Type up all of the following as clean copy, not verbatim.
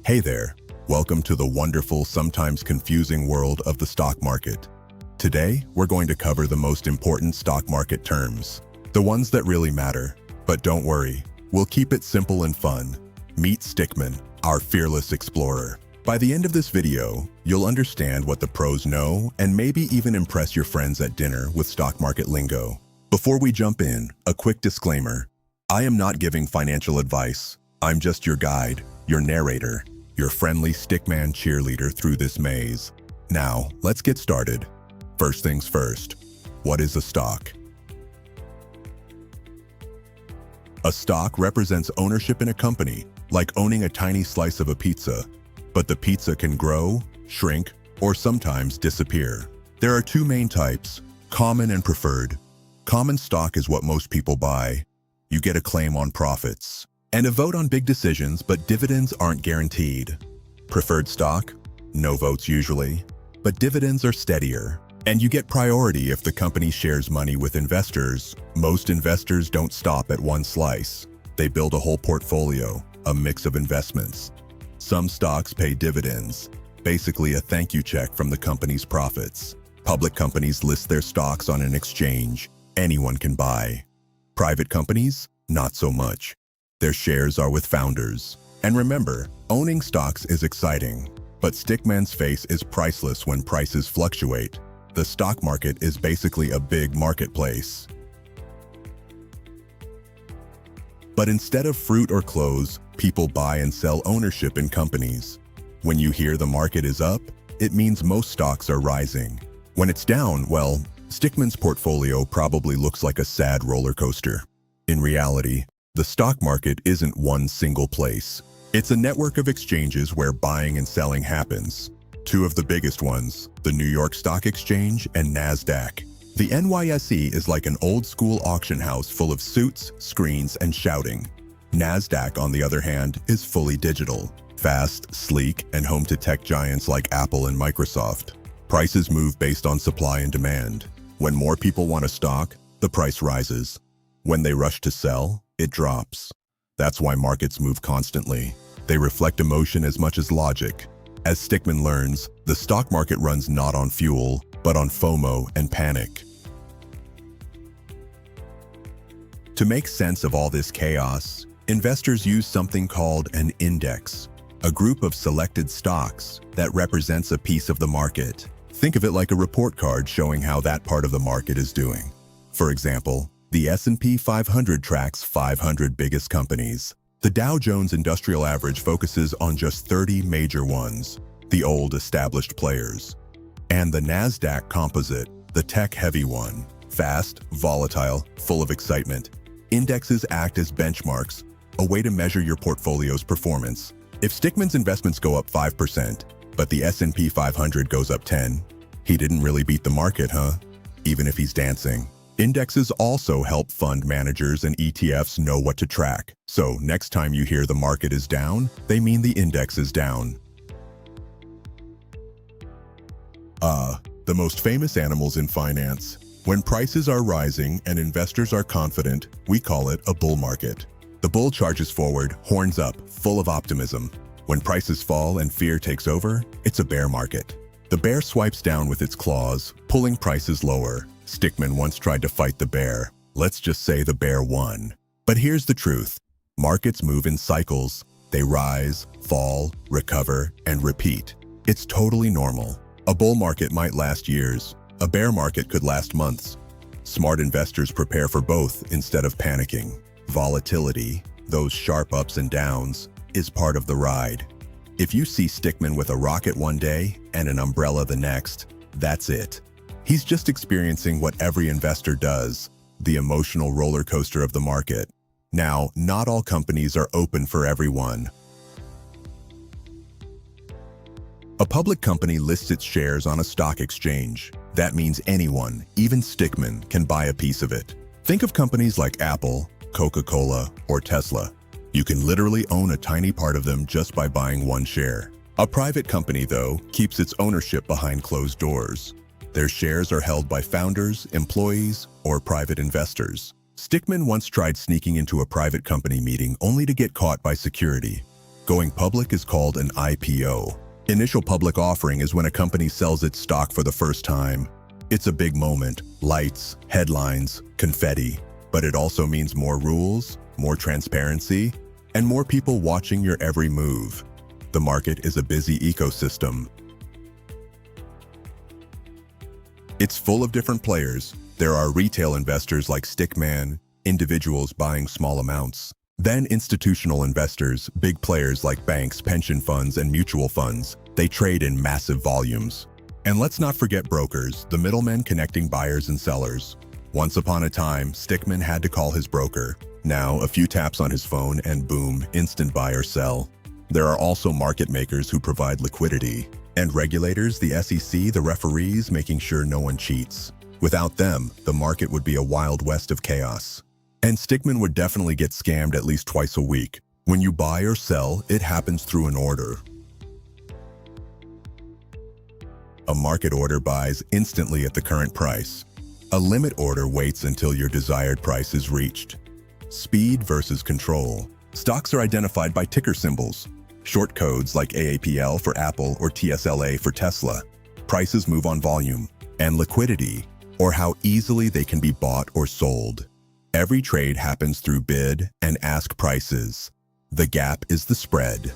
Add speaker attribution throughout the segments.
Speaker 1: Hey there, welcome to the wonderful, sometimes confusing world of the stock market. Today, we're going to cover the most important stock market terms, the ones that really matter. But don't worry, we'll keep it simple and fun. Meet Stickman, our fearless explorer. By the end of this video, you'll understand what the pros know and maybe even impress your friends at dinner with stock market lingo. Before we jump in, a quick disclaimer. I am not giving financial advice. I'm just your guide, your narrator, your friendly Stickman cheerleader through this maze. Now, let's get started. First things first, what is a stock? A stock represents ownership in a company, like owning a tiny slice of a pizza. But the pizza can grow, shrink, or sometimes disappear. There are two main types, common and preferred. Common stock is what most people buy. You get a claim on profits and a vote on big decisions, but dividends aren't guaranteed. Preferred stock? No votes usually, but dividends are steadier. And you get priority if the company shares money with investors. Most investors don't stop at one slice. They build a whole portfolio, a mix of investments. Some stocks pay dividends, basically a thank you check from the company's profits. Public companies list their stocks on an exchange. Anyone can buy. Private companies? Not so much. Their shares are with founders. And remember, owning stocks is exciting, but Stickman's face is priceless when prices fluctuate. The stock market is basically a big marketplace. But instead of fruit or clothes, people buy and sell ownership in companies. When you hear the market is up, it means most stocks are rising. When it's down, well, Stickman's portfolio probably looks like a sad roller coaster. In reality, the stock market isn't one single place. It's a network of exchanges where buying and selling happens. Two of the biggest ones, the New York Stock Exchange and NASDAQ. The NYSE is like an old-school auction house full of suits, screens, and shouting. NASDAQ, on the other hand, is fully digital, fast, sleek, and home to tech giants like Apple and Microsoft. Prices move based on supply and demand. When more people want a stock, the price rises. When they rush to sell, it drops. That's why markets move constantly. They reflect emotion as much as logic. As Stickman learns, the stock market runs not on fuel, but on FOMO and panic. To make sense of all this chaos, investors use something called an index, a group of selected stocks that represents a piece of the market. Think of it like a report card showing how that part of the market is doing. For example, the S&P 500 tracks 500 biggest companies. The Dow Jones Industrial Average focuses on just 30 major ones, the old established players. And the NASDAQ Composite, the tech-heavy one, fast, volatile, full of excitement. Indexes act as benchmarks, a way to measure your portfolio's performance. If Stickman's investments go up 5%, but the S&P 500 goes up 10, he didn't really beat the market, huh? Even if he's dancing. Indexes also help fund managers and ETFs know what to track. So next time you hear the market is down, they mean the index is down. The most famous animals in finance. When prices are rising and investors are confident, we call it a bull market. The bull charges forward, horns up, full of optimism. When prices fall and fear takes over, it's a bear market. The bear swipes down with its claws, pulling prices lower. Stickman once tried to fight the bear. Let's just say the bear won. But here's the truth. Markets move in cycles. They rise, fall, recover, and repeat. It's totally normal. A bull market might last years. A bear market could last months. Smart investors prepare for both instead of panicking. Volatility, those sharp ups and downs, is part of the ride. If you see Stickman with a rocket one day and an umbrella the next, that's it. He's just experiencing what every investor does, the emotional roller coaster of the market. Now, not all companies are open for everyone. A public company lists its shares on a stock exchange. That means anyone, even Stickman, can buy a piece of it. Think of companies like Apple, Coca-Cola, or Tesla. You can literally own a tiny part of them just by buying one share. A private company, though, keeps its ownership behind closed doors. Their shares are held by founders, employees, or private investors. Stickman once tried sneaking into a private company meeting only to get caught by security. Going public is called an IPO. Initial public offering is when a company sells its stock for the first time. It's a big moment, lights, headlines, confetti, but it also means more rules, more transparency, and more people watching your every move. The market is a busy ecosystem. It's full of different players. There are retail investors like Stickman, individuals buying small amounts. Then institutional investors, big players like banks, pension funds, and mutual funds. They trade in massive volumes. And let's not forget brokers, the middlemen connecting buyers and sellers. Once upon a time, Stickman had to call his broker. Now, a few taps on his phone and boom, instant buy or sell. There are also market makers who provide liquidity. And regulators, the SEC, the referees, making sure no one cheats. Without them, the market would be a wild west of chaos. And Stickman would definitely get scammed at least twice a week. When you buy or sell, it happens through an order. A market order buys instantly at the current price. A limit order waits until your desired price is reached. Speed versus control. Stocks are identified by ticker symbols. Short codes like AAPL for Apple or TSLA for Tesla. Prices move on volume. And liquidity, or how easily they can be bought or sold. Every trade happens through bid and ask prices. The gap is the spread.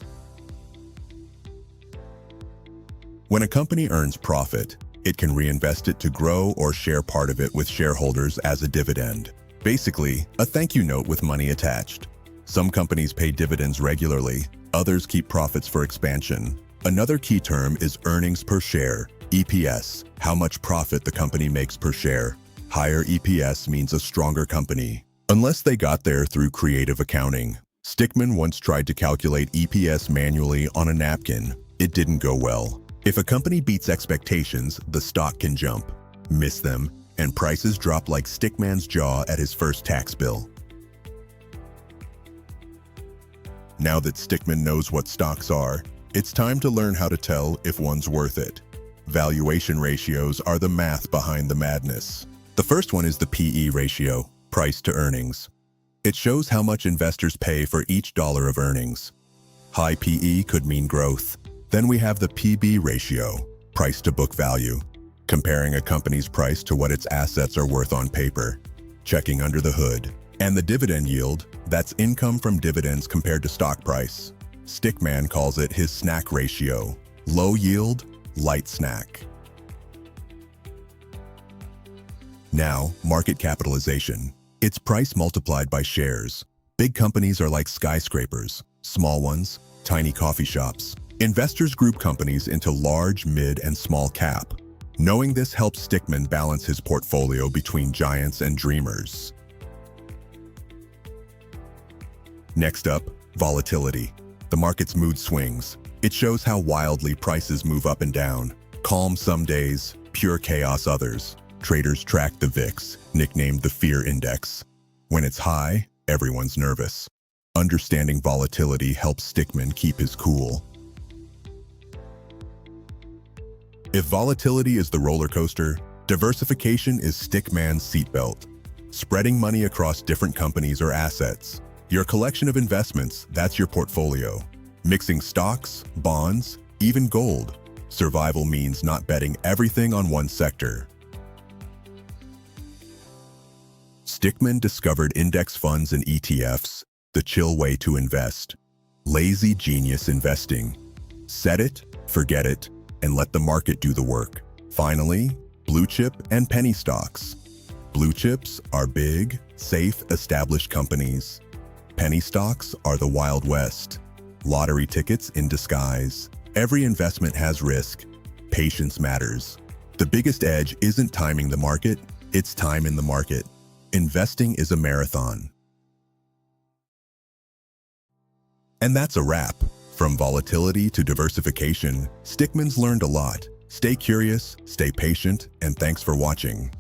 Speaker 1: When a company earns profit, it can reinvest it to grow or share part of it with shareholders as a dividend. Basically, a thank you note with money attached. Some companies pay dividends regularly, others keep profits for expansion. Another key term is earnings per share, EPS, how much profit the company makes per share. Higher EPS means a stronger company. Unless they got there through creative accounting. Stickman once tried to calculate EPS manually on a napkin. It didn't go well. If a company beats expectations, the stock can jump. Miss them, and prices drop like Stickman's jaw at his first tax bill. Now that Stickman knows what stocks are, it's time to learn how to tell if one's worth it. Valuation ratios are the math behind the madness. The first one is the PE ratio, price to earnings. It shows how much investors pay for each dollar of earnings. High PE could mean growth. Then we have the PB ratio, price to book value, comparing a company's price to what its assets are worth on paper, checking under the hood. And the dividend yield, that's income from dividends compared to stock price. Stickman calls it his snack ratio, low yield, light snack. Now, market capitalization. It's price multiplied by shares. Big companies are like skyscrapers, small ones, tiny coffee shops. Investors group companies into large, mid, and small cap. Knowing this helps Stickman balance his portfolio between giants and dreamers. Next up, volatility. The market's mood swings. It shows how wildly prices move up and down. Calm some days, pure chaos others. Traders track the VIX, nicknamed the Fear Index. When it's high, everyone's nervous. Understanding volatility helps Stickman keep his cool. If volatility is the roller coaster, diversification is Stickman's seatbelt. Spreading money across different companies or assets. Your collection of investments, that's your portfolio. Mixing stocks, bonds, even gold. Survival means not betting everything on one sector. Stickman discovered index funds and ETFs, the chill way to invest. Lazy genius investing. Set it, forget it, and let the market do the work. Finally, blue chip and penny stocks. Blue chips are big, safe, established companies. Penny stocks are the Wild West. Lottery tickets in disguise. Every investment has risk. Patience matters. The biggest edge isn't timing the market, it's time in the market. Investing is a marathon. And that's a wrap. From volatility to diversification, Stickman's learned a lot. Stay curious, stay patient, and thanks for watching.